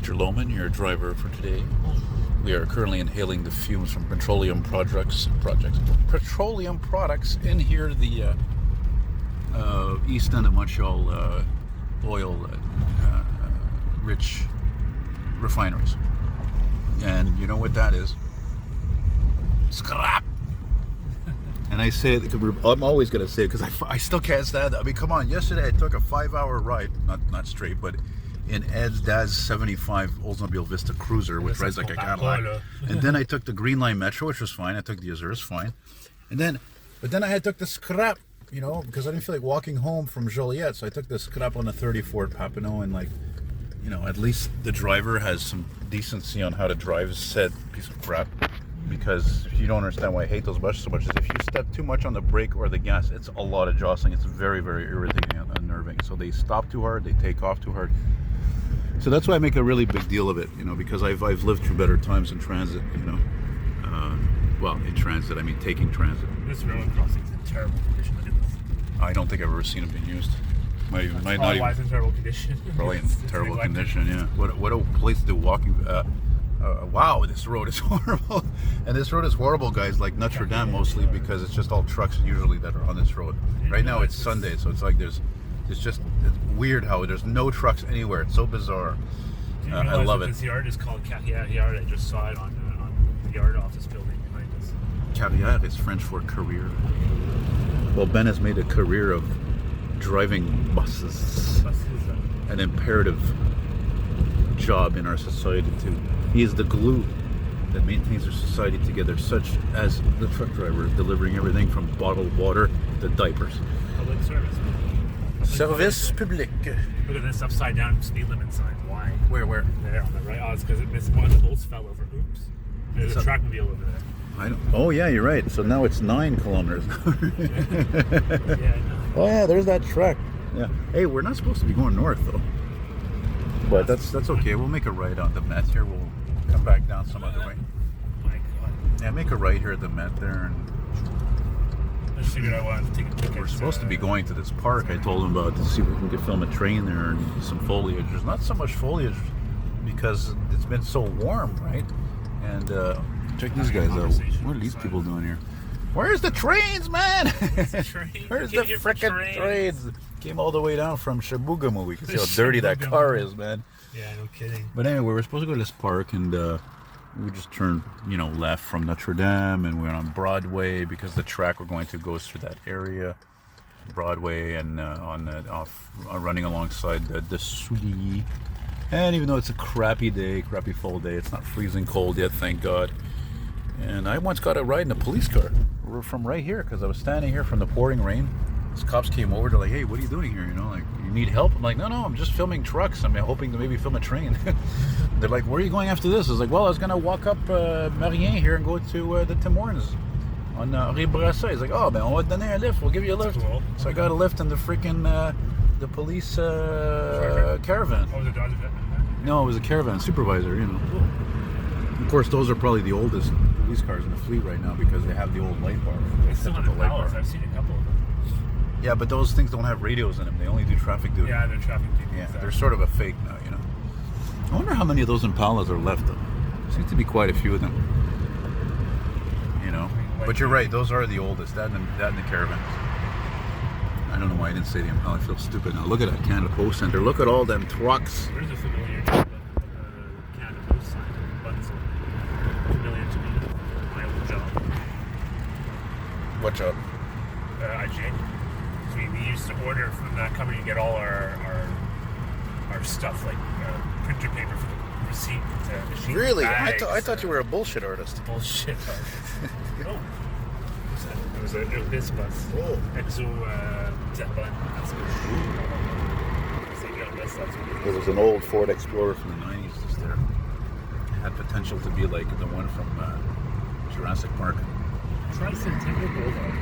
Mr. Lohman, your driver for today. We are currently inhaling the fumes from petroleum products in here, the east end of Montreal oil-rich refineries. And you know what that is? Scrap! And I say it, I'm always going to say it because I still can't stand it. I mean, come on. Yesterday I took a 5-hour ride, not straight, but in Ed's dad's 75 Oldsmobile Vista Cruiser, which rides like a Cadillac. And then I took the Green Line Metro, which was fine. I took the Azures, fine. But then I took the scrap, because I didn't feel like walking home from Joliet. So I took the scrap on the 30 Ford Papineau, and at least the driver has some decency on how to drive said piece of crap. Because if you don't understand why I hate those buses so much, is if you step too much on the brake or the gas, it's a lot of jostling. It's very, very irritating and unnerving. So they stop too hard, they take off too hard. So that's why I make a really big deal of it, because I've lived through better times in transit, well, in transit, I mean taking transit. This railroad crossing is in terrible condition. Look at this. I don't think I've ever seen it being used. Might not why even. It's in terrible condition. Probably in terrible condition, yeah. What a place to do walking. Wow, this road is horrible. And this road is horrible, guys, like Notre Dame mostly, because it's just all trucks usually that are on this road. Right now it's Sunday, so it's like it's weird how there's no trucks anywhere. It's so bizarre. I love it. This yard is called Carrière Yard. I just saw it on the yard office building behind us. Carrière is French for career. Well, Ben has made a career of driving buses. An imperative job in our society too. He is the glue that maintains our society together, such as the truck driver delivering everything from bottled water to diapers. Public service. Service public. Look at this upside down speed limit sign. Why? Where? There on the right. Oh, it's because one of the bolts fell over. Oops. There's a trackmobile over there. Oh yeah, you're right. So now it's 9 kilometers. Yeah, I know. Oh yeah, there's that track. Yeah. Hey, we're not supposed to be going north though. But that's okay. We'll make a right on the Met here. We'll come back down some other way. My God. Yeah, make a right here at the Met there. And I just figured I wanted to take a ticket. we're supposed to be going to this park I told him about to see if we can film a train there and some foliage. There's not so much foliage because it's been so warm, right? And check these guys out. What are these people doing here? Where's the trains, man? Where's the frickin' trains? Came all the way down from Chibougamau. We can see how dirty that car is, man. Yeah, no kidding. But anyway, we were supposed to go to this park, and we just turned, left from Notre Dame, and we went on Broadway because the track we're going to goes through that area, Broadway, and running alongside the Soulier. And even though it's a crappy fall day, it's not freezing cold yet, thank God. And I once got a ride in a police car from right here because I was standing here from the pouring rain. These cops came over. They're like, "Hey, what are you doing here? You need help?" I'm like, "No, I'm just filming trucks. I'm hoping to maybe film a train." They're like, "Where are you going after this?" I was like, "Well, I was gonna walk up Marien here and go to the Tim Hortons on Rue Brasset." He's like, "Oh, ben, on va te donner un lift. We'll give you a lift." Cool. So I got a lift in the freaking the police caravan. Oh, was it Dodge? No, it was a caravan supervisor. Cool. Of course, those are probably the oldest police cars in the fleet right now because they have the old light bar. They still have pallets. I've seen a couple of them. Yeah, but those things don't have radios in them. They only do traffic duty. Yeah, they're traffic duty. Yeah, they're sort of a fake now, I wonder how many of those Impalas are left, though. Seems to be quite a few of them. But you're right, those are the oldest. That and the caravans. I don't know why I didn't say the Impala. I feel stupid now. Look at that Canada Post Center. Look at all them trucks. There's a familiar Canada Post sign. Buttons familiar to me. My old job. What job? IGA. We used to order from that company to get all our stuff, like printer paper for the receipt machine. Really? Bags, I thought you were a bullshit artist. Bullshit artist. Oh. It was this bus. Oh. Exo Zeppelin. That's good. There was an old Ford Explorer from the 90s just there. It had potential to be like the one from Jurassic Park. Tricentennial Boulevard.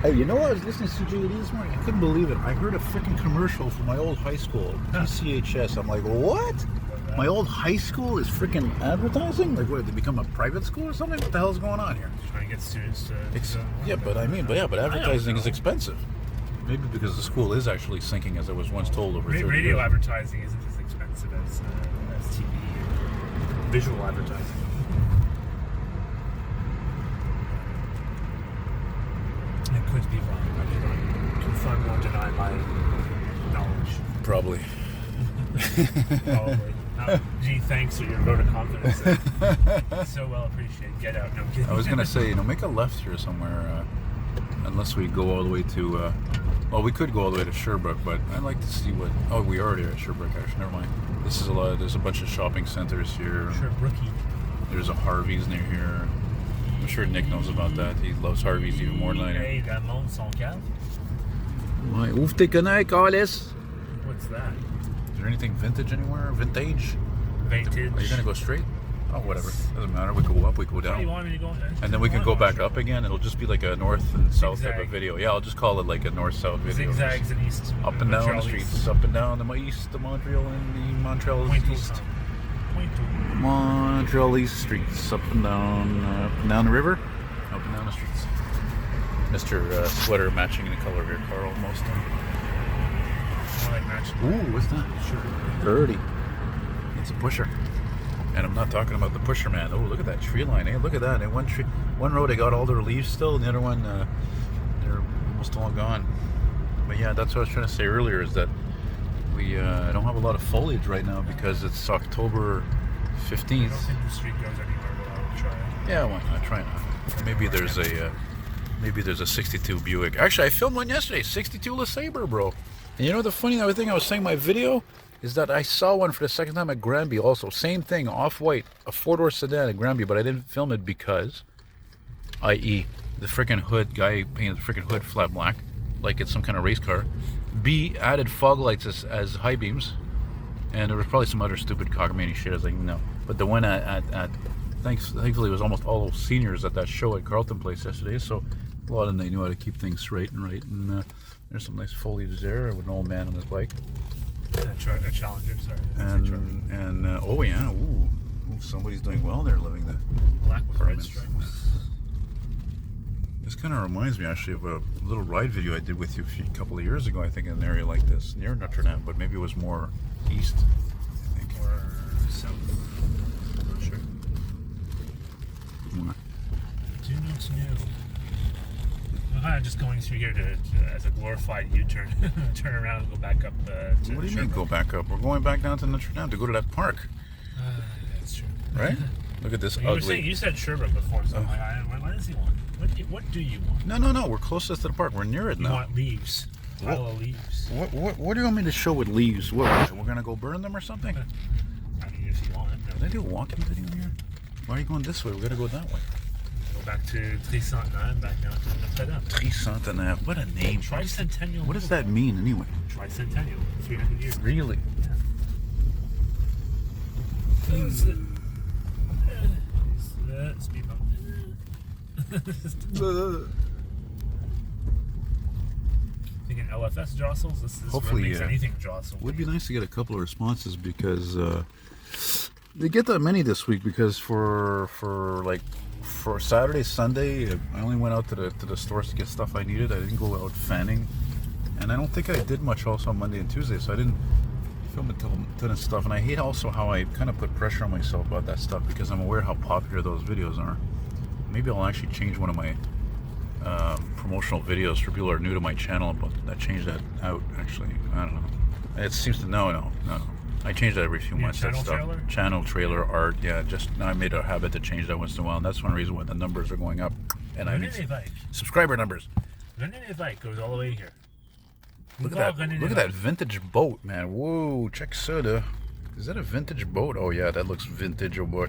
Hey, I was listening to CJD this morning. I couldn't believe it. I heard a freaking commercial from my old high school, PCHS. I'm like, what? My old high school is freaking advertising? Like, what, did they become a private school or something? What the hell is going on here? Trying to get students to... But advertising is expensive. Maybe because the school is actually sinking, as I was once told over 30 years. Radio advertising isn't as expensive as TV visual advertising. I could be wrong. I cannot confirm nor deny my knowledge. Probably. Probably. Gee, thanks for your vote of confidence. So well appreciated. Get out. No kidding. I was gonna say, make a left here somewhere, unless we go all the way to. Well, we could go all the way to Sherbrooke, but I'd like to see what. Oh, we already are at Sherbrooke. Actually, never mind. This is a lot. There's a bunch of shopping centers here. Sherbrooke. There's a Harvey's near here. I'm sure Nick knows about that. He loves Harvey's even more than I do. Hey, that monte son cave. Ouais, ouvre tes connais, Carlis. What's that? Is there anything vintage anywhere? Vintage? Vintage. Are you gonna go straight? Oh, whatever. Doesn't matter. We go up, we go Where do you down. want me to go? And then we can go back up again. It'll just be like a north and south type of video. Yeah, I'll just call it like a north-south video. Zigzags and east. Up and down the streets. Up and down the east, the Montreal and the Montreal east. Montreal east streets. Up and down the river. Up and down the streets. Mr. Sweater matching the color of your car almost. I like matching. Ooh, what's that? Sure. Dirty. It's a pusher. And I'm not talking about the pusher, man. Oh, look at that tree line, eh? Look at that. In one row, they got all their leaves still, and the other one, they're almost all gone. But yeah, that's what I was trying to say earlier, is that we don't have a lot of foliage right now because it's October 15th. I don't think the street goes anywhere without a try. Yeah, why not? Try not. Maybe there's a 62 Buick. Actually, I filmed one yesterday, 62 LeSabre, bro. And you know the funny thing I was saying in my video is that I saw one for the second time at Granby also. Same thing, off-white, a four-door sedan at Granby, but I didn't film it because, i.e., the freaking hood, guy painted the freaking hood flat black, like it's some kind of race car. B, added fog lights as high beams, and there was probably some other stupid cockamamie shit. I was like, no. But the one thankfully it was almost all seniors at that show at Carlton Place yesterday, so a lot of them, they knew how to keep things straight and right. And there's some nice foliage there with an old man on his bike. A Challenger, sorry. And oh yeah, ooh, somebody's doing well there, living the black with red apartments. stripes. This kind of reminds me actually of a little ride video I did with you a couple of years ago, I think, in an area like this, near Notre Dame, but maybe it was more east, I think. Or south. I'm not sure. What? Do not know. Just going through here as a glorified U-turn, turn around and go back up to What do you mean go back up? We're going back down to Notre Dame to go to that park. That's true. Right? Look at this You said Sherbrooke before, so I'm like, what does he want? What do you want? No, we're closest to the park. We're near it You now. want leaves. Pile of leaves. What do you want me to show with leaves? What, we're gonna go burn them or something? I mean, if you want. Did I do a walking video here? Why are you going this way? We gotta go that way. Go back to Tricentenaire, back down to Notre Dame. Tricentenaire. What a name. Tricentennial. What does that mean anyway? Tricentennial. 300 years. Really? Speed bump. Thinking LFS jostles. This is Hopefully, what makes anything jostle. Would be nice to get a couple of responses because they get that many this week because for Saturday, Sunday, I only went out to the stores to get stuff I needed. I didn't go out fanning, and I don't think I did much also on Monday and Tuesday, so I didn't film a ton of stuff. And I hate also how I kind of put pressure on myself about that stuff because I'm aware how popular those videos are. Maybe I'll actually change one of my promotional videos for people who are new to my channel, but I change that out actually. I don't know. It seems to no. I change that every few months. Channel that stuff. trailer? Channel trailer art. Yeah, just I made a habit to change that once in a while, and that's one reason why the numbers are going up. And I mean, subscriber numbers. René Bike goes all the way here. Look at that! Look at that vintage boat, man! Whoa, check soda. Is that a vintage boat? Oh yeah, that looks vintage, oh boy.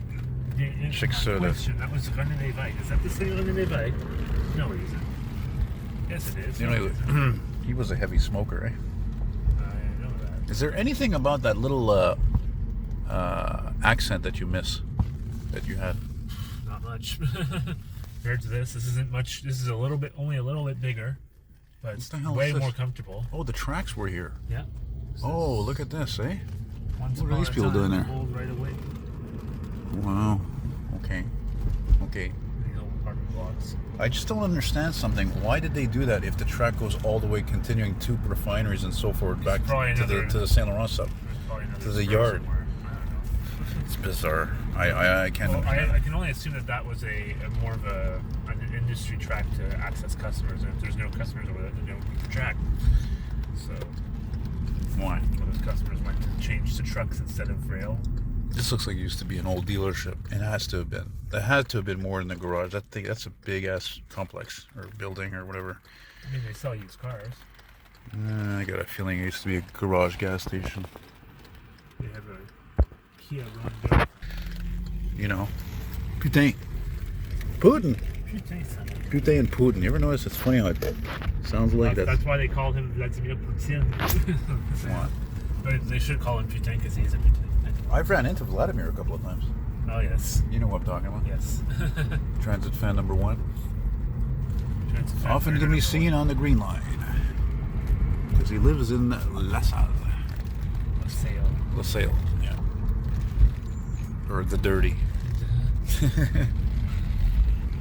Check soda. That was René Bike. Is that the same René Bike? No, it isn't. Yes, it is. You know, he was a heavy smoker, eh? I know that. Is there anything about that little accent that you miss that you had? Not much. Compared to this isn't much. This is only a little bit bigger, but it's way more comfortable. Oh, the tracks were here. Yeah. Oh, look at this, eh? What are these people doing there? Right away. Wow. Okay. These old apartment blocks. I just don't understand something. Why did they do that if the track goes all the way, continuing to refineries and so forth, back to the Saint Laurent stuff? To the yard. I don't know. It's bizarre. I can't Well, understand. I can only assume that was a more of an industry track to access customers, and if there's no customers over there, then they don't keep the track. So Why? those customers went to change to trucks instead of rail. This looks like it used to be an old dealership. It has to have been. There had to have been more than the garage. I think that's a big ass complex or building or whatever. I mean, they sell used cars. I got a feeling it used to be a garage gas station. They have a Kia Rondo. You know, Putain. Putin. Putain, son. Putin and Putin. You ever notice? It's funny how it sounds like that. That's why they call him Vladimir Putin. What? But they should call him Putin because he's a Putin. I've ran into Vladimir a couple of times. Oh, yes. You know what I'm talking about? Yes. Transit fan number one. Transit fan Often to number be one. seen on the Green Line. Because he lives in La Salle. LaSalle, yeah. Or the dirty.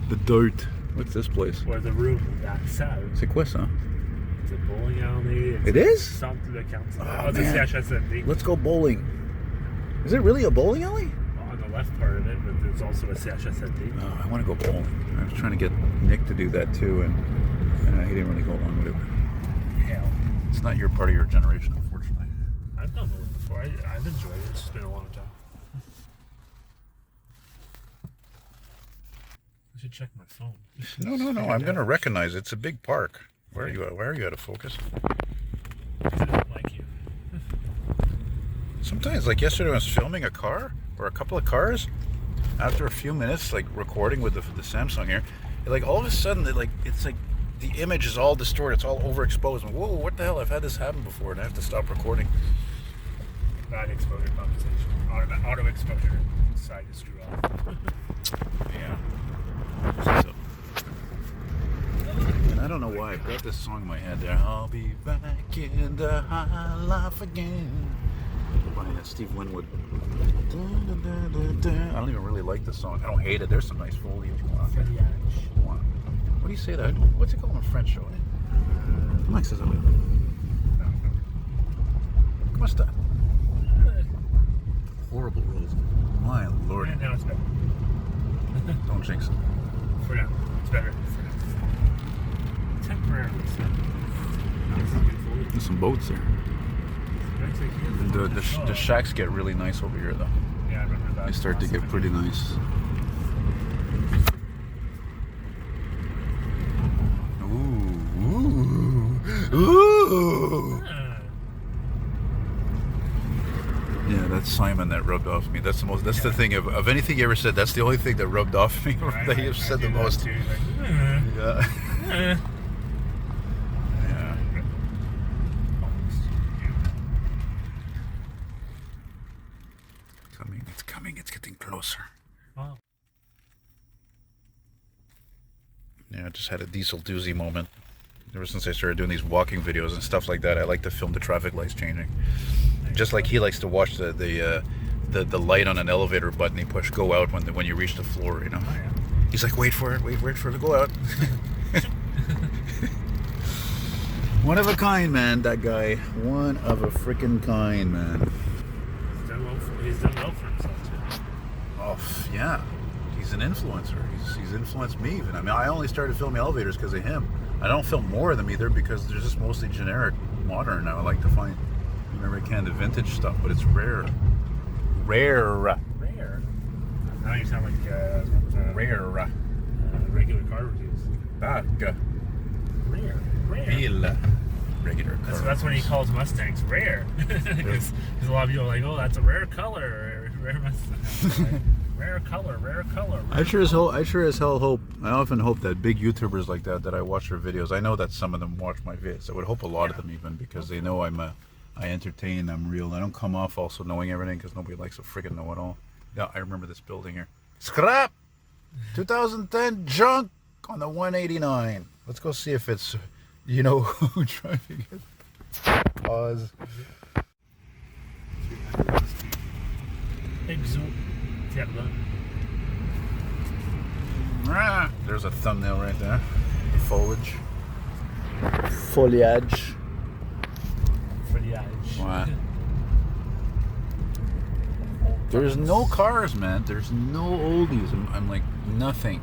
The dirt. What's this place? Or the room, La Salle. C'est quoi ça? It's a bowling alley. It is? Centre de County. Oh, It's a man. CHSLD. Let's go bowling. Is it really a bowling alley? On the left part of it, but there's also a CHSLD. Oh, I want to go bowling. I was trying to get Nick to do that too, and he didn't really go along with it. Hell. It's not your part of your generation, unfortunately. I've done bowling before. I've enjoyed it. It's just been a long time. I should check my phone. No. I'm going to recognize it. It's a big park. Where are you at? Where are you out of focus? I don't like you. Sometimes, like yesterday, I was filming a car or a couple of cars. After a few minutes, like recording with the Samsung here, like all of a sudden, it's like the image is all distorted. It's all overexposed. And, whoa, what the hell? I've had this happen before, and I have to stop recording. Bad exposure compensation. Auto exposure. Side to screw off. Yeah. So, and I don't know why I've got this song in my head there. I'll be back in the high life again. By Steve Winwood. I don't even really like the song. I don't hate it. There's some nice foliage going on. What do you say that? What's it called in French, show? Comment ça s'appelle? Comment c'est that? Horrible rules. My lord. And now it's better. Don't jinx it. For now. It's better. For now. Temporarily. So. Nice and beautiful. There's some boats there. Looks like he has The shacks get really nice over here, though. Yeah, I remember that. They start to get pretty nice. Ooh. Yeah, that's Simon that rubbed off me. That's the most. That's the thing of anything you ever said. That's the only thing that rubbed off me. That you've said the most. Too, like, Yeah. Yeah. It's coming. It's getting closer. Oh. Yeah, I just had a diesel doozy moment. Ever since I started doing these walking videos and stuff like that, I like to film the traffic lights changing. Just like he likes to watch the light on an elevator button he push go out when you reach the floor, you know. Oh, yeah. He's like, wait for it to go out. One of a kind, man, that guy. One of a freaking kind, man. He's done well for himself too. Oh, yeah. He's an influencer. He's influenced me even. I mean, I only started filming elevators because of him. I don't film more of them either because they're just mostly generic modern. I like to find whenever I can the vintage stuff, but it's rare. Rare. Now you sound like Rare. regular car reviews. Back. Rare. Real. Regular car. That's when he calls Mustangs rare. Because a lot of people are like, oh, that's a rare color. Rare Mustang. Rare color. I sure as hell hope. I often hope that big YouTubers like that I watch their videos. I know that some of them watch my videos. I would hope a lot of them even because they know I entertain. I'm real. I don't come off also knowing everything because nobody likes to freaking know it all. Yeah, I remember this building here. Scrap. 2010 junk on the 189. Let's go see if it's who driving it. Pause. There's a thumbnail right there. The foliage. Foliage. Foliage. What? There's no cars, man. There's no oldies. I'm like, nothing.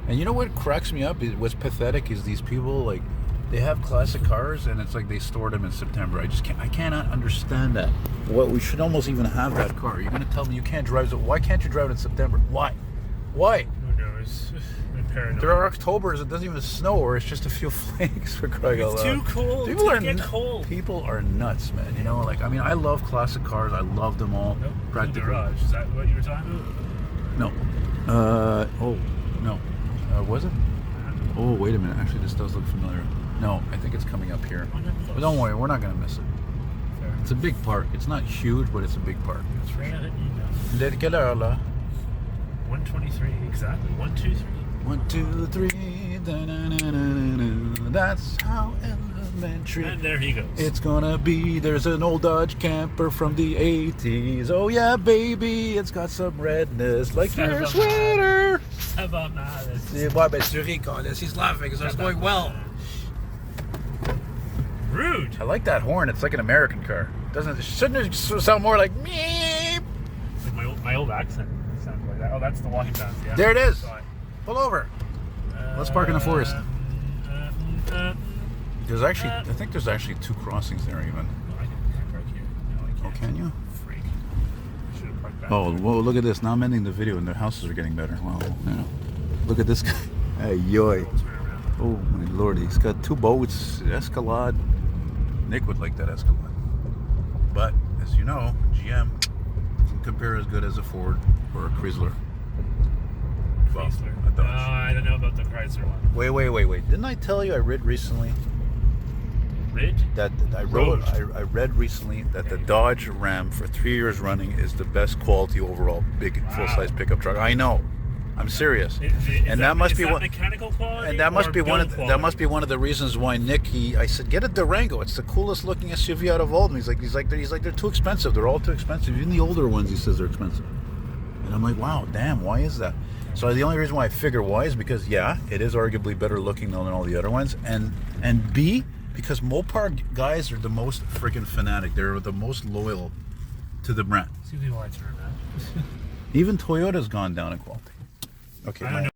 And you know what cracks me up? What's pathetic is these people, like, they have classic cars and it's like they stored them in September. I cannot understand that. What, we should almost even have that car. You're going to tell me you can't drive it. Why can't you drive it in September? Why? Who knows? I'm paranoid. There are Octobers, it doesn't even snow, or it's just a few flakes for crying out It's loud. too cold. Cold. People are nuts, man. You know, like, I mean, I love classic cars. I love them all. Nope. Practically. Garage. Is that what you were talking about? No. Oh, no. Was it? Oh, wait a minute. Actually, this does look familiar. No, I think it's coming up here. But don't worry, we're not going to miss it. Fair. It's a big park. It's not huge, but it's a big park. That's for sure. Yeah, Quelle heure, là? 123, exactly. 1, 2, 3. 1, 2, 3. Da-na-na-na-na-na. That's how elementary. And there he goes. It's gonna be. There's an old Dodge camper from the 80s. Oh yeah, baby, it's got some redness like your sweater. How about that? Ouais, ben tu ris, Carlos. He's laughing because it's going well. Rude. I like that horn. It's like an American car. Shouldn't it sound more like meep? Like my old accent sounds like that. Oh, that's the walking path. Yeah. There it is. Pull over. Let's park in the forest. There's actually, I think there's actually 2 crossings there even. I can park here. No, I can't. Oh, can you? Freak. I should have parked back Oh, there. whoa, look at this. Now I'm ending the video and the houses are getting better. Wow. Yeah. Look at this guy. Hey, yoy. We'll turn around. Oh, my lord. He's got 2 boats. Escalade. Nick would like that Escalade. But, as you know, GM doesn't compare as good as a Ford or a Chrysler. Well, Chrysler. a Dodge. I don't know about the Chrysler one. Wait. Didn't I tell you I read recently Rid? that I read recently that the Dodge Ram for 3 years running is the best quality overall big full-size pickup truck. I know. I'm serious. And that must be one mechanical quality. and that must or be one of build that quality? must be one of the reasons why Nick I said get a Durango. It's the coolest looking SUV out of all of them. He's like they're too expensive. They're all too expensive. Even the older ones he says they're expensive. And I'm like, wow, damn, why is that? So the only reason why I figure why is because yeah, it is arguably better looking than all the other ones, and B, because Mopar guys are the most freaking fanatic. They're the most loyal to the brand. See the lights are around. Even Toyota's gone down in quality. Okay, I don't know.